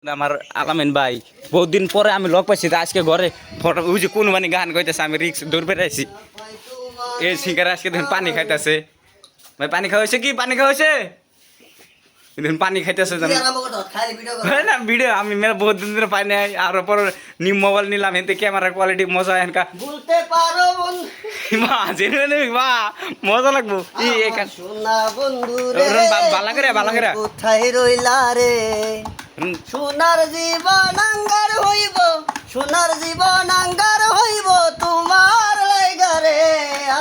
আমার আলামিন ভাই বহুত দিন পরে আমি লগ পাইছি তা আজকে ঘরে ফটো ওই যে কোন মানে গান কইতেছে আমি রিক্স দৌড় বেড়াইছি এই সিঙ্গার আজকে দেখুন পানি খাইতেছে ভাই পানি খাওয়াইছে কি পানি খাওয়াইছে দেখুন পানি খাইতেছে না ভিডিও আমি মেরা বহুত দিন ধরে পাই নাই আর পর নিউ মোবাইল নিলাম এতে ক্যামেরা কোয়ালিটি মজা এনকা বলতে পারো বন্ধু মা জেনে মা মজা লাগবো ই এখান সোনা বন্ধু রে বালা করে কোথায় রইলা রে সোনার জীবন আঙ্গার হইব সোনার জীবন আঙ্গার হইব তোমার লাইগা রে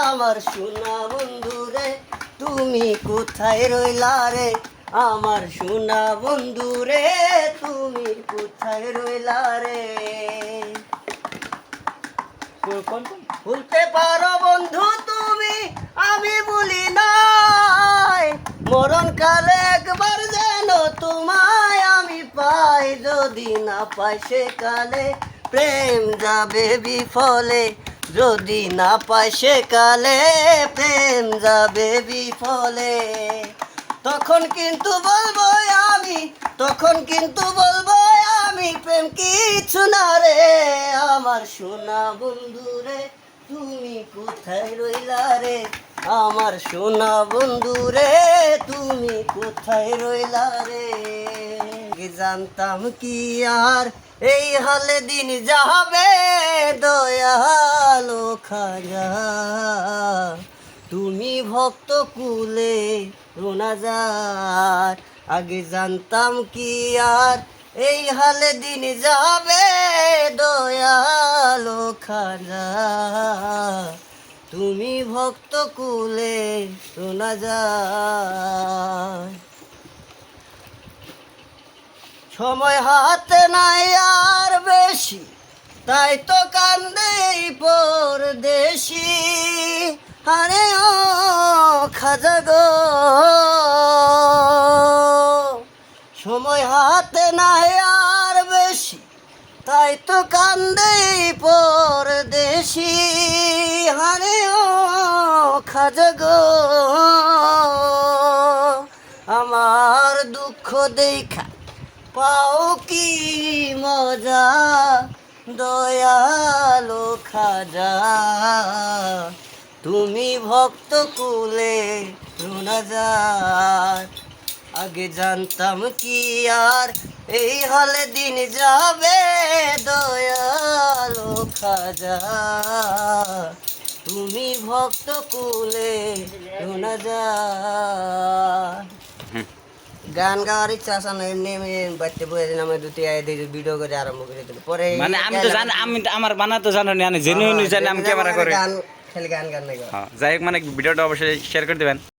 আমার সোনা বন্ধু রে তুমি কোথায় রইলা রে আমার সোনা বন্ধু রে তুমি কোথায় রইলা রে ভুলতে পারো বন্ধু তুমি আমি ভুলি নাই মরণ কালে একবার যেন তোমায় আমি পাই যদি না পাই সেকালে প্রেম যাবে বিফলে যদি না পাই সেকালে প্রেম যাবে বিফলে তখন কিন্তু বলবো আমি প্রেম কিছু না রে আমার সোনা বন্ধু রে তুমি কোথায় রইলা রে আমার সোনা বন্ধু রে তুমি কোথায় রইলা রে জানতাম কি আর এই হালে দিন যাবে দয়ালো খাজা তুমি ভক্ত কুলে রোনাজার আগে জানতাম কি আর এই হালে দিন যাবে দয়ালো খাজা তুমি ভক্ত কুলে রোনাজার সময় হাতে নাই আর বেশি তাই তো কান্দে পরদেশি আরে ও খাজা গো সময় হাতে নাই আর বেশি তাই তো কান্দে পরদেশি আরে ও খাজা গো আমার দুঃখ দেখা পাও কি মজা দয়ালো খাজা তুমি ভক্ত কুলে রোনাজার আগে জানতাম কি আর এই হালে দিন যাবে দয়ালো খাজা তুমি ভক্ত কুলে রোনাজার গান গাওয়ার ইচ্ছা আছে না এমনি আমি বাড়িতে বসে আমার দুটি ভিডিও করে আরম্ভ করে দিল পরে মানে আমি তো জানি আমি আমার বানা তো জানো না জেনুইন জানি আমি ক্যামেরা করে গান খালি গান গান নাই যাই হোক মানে ভিডিওটা অবশ্যই শেয়ার করে দিবেন।